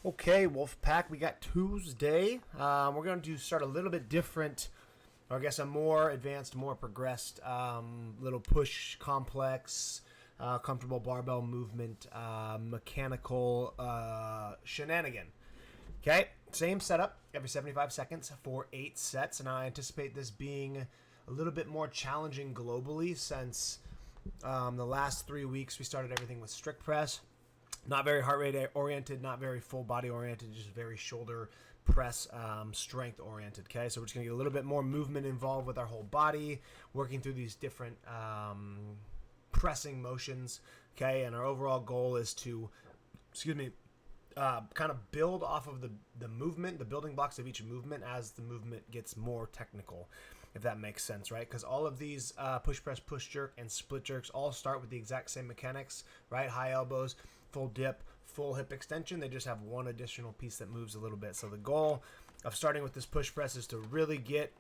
Okay, Wolfpack, we got Tuesday. We're going to start a little bit different, or I guess a more advanced, more progressed little push complex, comfortable barbell movement, mechanical shenanigan. Okay, same setup every 75 seconds for 8 sets, and I anticipate this being a little bit more challenging globally since the last 3 weeks we started everything with strict press. Not very heart rate oriented, not very full body oriented, just very shoulder press strength oriented. Okay, so we're just gonna get a little bit more movement involved with our whole body, working through these different pressing motions. Okay, and our overall goal is to, kind of build off of the movement, the building blocks of each movement as the movement gets more technical, if that makes sense, right? Because all of these push press, push jerk, and split jerks all start with the exact same mechanics, right? High elbows, full dip, full hip extension. They just have one additional piece that moves a little bit. So the goal of starting with this push press is to really get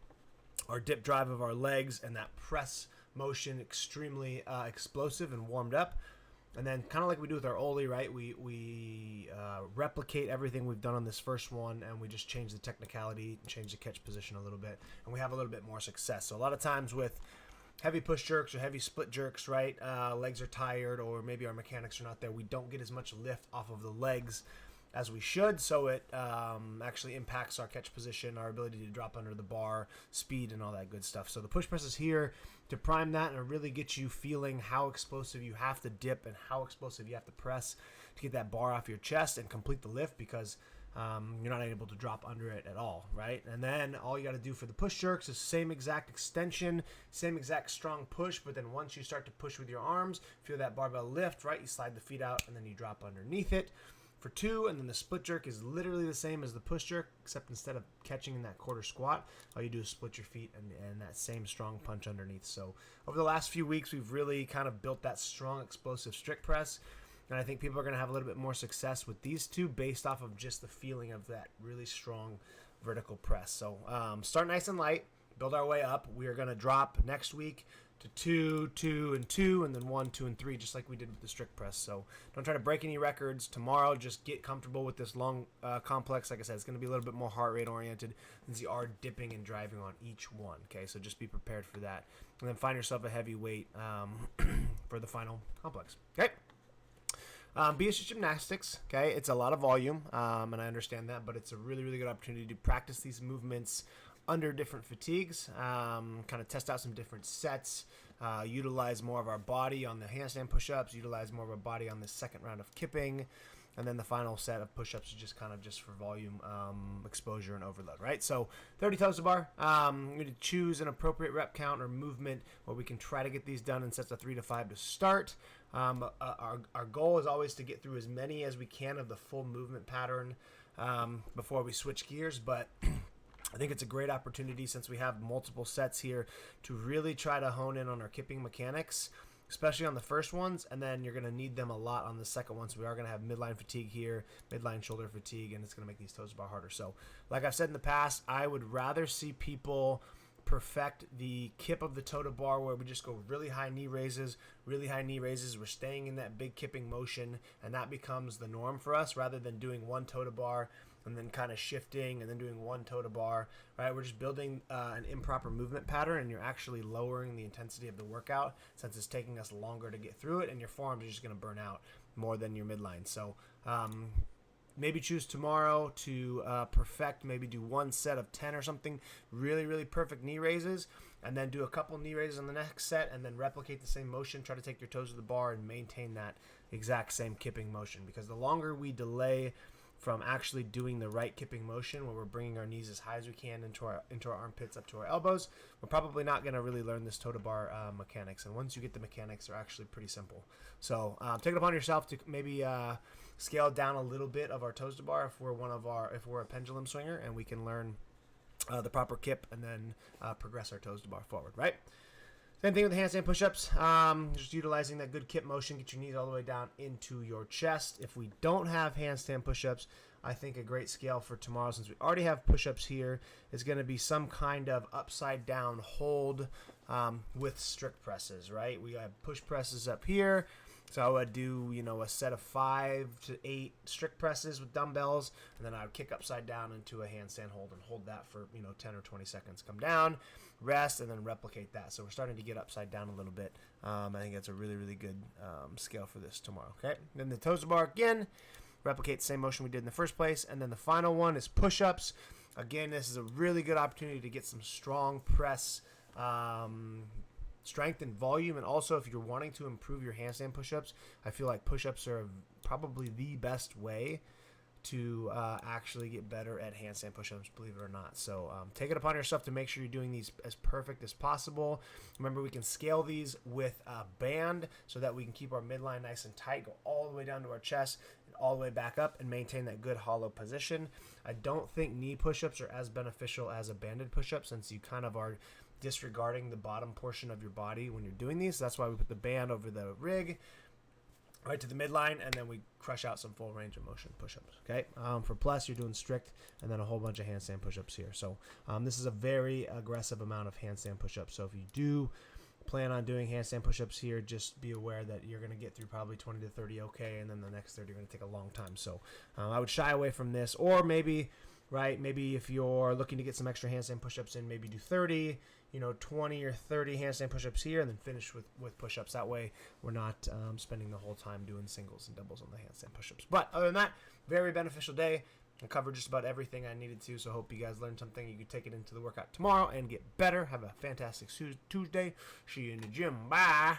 our dip drive of our legs and that press motion extremely explosive and warmed up. And then kind of like we do with our Oli, right? We replicate everything we've done on this first one, and we just change the technicality, change the catch position a little bit, and we have a little bit more success. So a lot of times with heavy push jerks or heavy split jerks, right? Legs are tired, or maybe our mechanics are not there. We don't get as much lift off of the legs as we should, so it actually impacts our catch position, our ability to drop under the bar, speed, and all that good stuff. So the push press is here to prime that and really get you feeling how explosive you have to dip and how explosive you have to press to get that bar off your chest and complete the lift, because you're not able to drop under it at all, right? And then all you got to do for the push jerks is same exact extension, same exact strong push, but then once you start to push with your arms, feel that barbell lift, right? You slide the feet out and then you drop underneath it for 2, and then the split jerk is literally the same as the push jerk, except instead of catching in that quarter squat, all you do is split your feet and that same strong punch underneath. So over the last few weeks, we've really kind of built that strong, explosive strict press, and I think people are going to have a little bit more success with these two based off of just the feeling of that really strong vertical press. So start nice and light, build our way up. We are going to drop next week to 2, 2, and 2, and then 1, 2, and 3, just like we did with the strict press. So don't try to break any records tomorrow. Just get comfortable with this long complex. Like I said, it's going to be a little bit more heart rate oriented since you are dipping and driving on each one. Okay, so just be prepared for that, and then find yourself a heavy weight for the final complex. Okay. BSG Gymnastics, okay, it's a lot of volume, and I understand that, but it's a really, really good opportunity to practice these movements under different fatigues, kind of test out some different sets, utilize more of our body on the handstand push-ups, utilize more of our body on the second round of kipping, and then the final set of push-ups is just kind of just for volume, exposure, and overload, right? So 30 toes to bar. We need to choose an appropriate rep count or movement where we can try to get these done in sets of 3 to 5 to start. Our goal is always to get through as many as we can of the full movement pattern before we switch gears, but I think it's a great opportunity, since we have multiple sets here, to really try to hone in on our kipping mechanics, especially on the first ones, and then you're going to need them a lot on the second one. So we are going to have midline fatigue here, midline shoulder fatigue, and it's going to make these toes to bar harder. So like I've said in the past, I would rather see people perfect the kip of the toe to bar where we just go really high knee raises. We're staying in that big kipping motion, and that becomes the norm for us, rather than doing one toe to bar and then kind of shifting and then doing one toe to bar, right? We're just building an improper movement pattern, and you're actually lowering the intensity of the workout since it's taking us longer to get through it, and your forearms are just going to burn out more than your midline. So maybe choose tomorrow to perfect, maybe do one set of 10 or something, really, really perfect knee raises, and then do a couple knee raises on the next set, and then replicate the same motion. Try to take your toes to the bar and maintain that exact same kipping motion, because the longer we delay from actually doing the right kipping motion, where we're bringing our knees as high as we can into our armpits up to our elbows, we're probably not going to really learn this toe to bar mechanics. And once you get the mechanics, they're actually pretty simple. So take it upon yourself to maybe scale down a little bit of our toes to bar if we're a pendulum swinger, and we can learn the proper kip and then progress our toes to bar forward, right? Same thing with the handstand push-ups, just utilizing that good kip motion, get your knees all the way down into your chest. If we don't have handstand push-ups, I think a great scale for tomorrow, since we already have push-ups here, is going to be some kind of upside-down hold with strict presses, right? We have push presses up here, So I would do, a set of 5 to 8 strict presses with dumbbells, and then I would kick upside down into a handstand hold and hold that for, 10 or 20 seconds. Come down, rest, and then replicate that. So we're starting to get upside down a little bit. I think that's a really, really good scale for this tomorrow. Okay. Then the toes to bar again. Replicate the same motion we did in the first place. And then the final one is push-ups. Again, this is a really good opportunity to get some strong press strength and volume. And also, if you're wanting to improve your handstand push-ups, I feel like push-ups are probably the best way to actually get better at handstand push-ups, believe it or not. So take it upon yourself to make sure you're doing these as perfect as possible. Remember, we can scale these with a band so that we can keep our midline nice and tight, go all the way down to our chest, and all the way back up, and maintain that good hollow position. I don't think knee push-ups are as beneficial as a banded push-up, since you kind of are disregarding the bottom portion of your body when you're doing these. So that's why we put the band over the rig, right to the midline, and then we crush out some full range of motion push-ups. Okay. For plus, you're doing strict, and then a whole bunch of handstand push-ups here. So this is a very aggressive amount of handstand push-ups. So if you do plan on doing handstand push-ups here, just be aware that you're going to get through probably 20 to 30 okay, and then the next 30 are going to take a long time. So I would shy away from this, or maybe if you're looking to get some extra handstand push-ups in, maybe do 30, 20 or 30 handstand push-ups here, and then finish with push-ups. That way we're not spending the whole time doing singles and doubles on the handstand push-ups. But other than that, very beneficial day. I covered just about everything I needed to, so I hope you guys learned something. You can take it into the workout tomorrow and get better. Have a fantastic Tuesday. See you in the gym. Bye.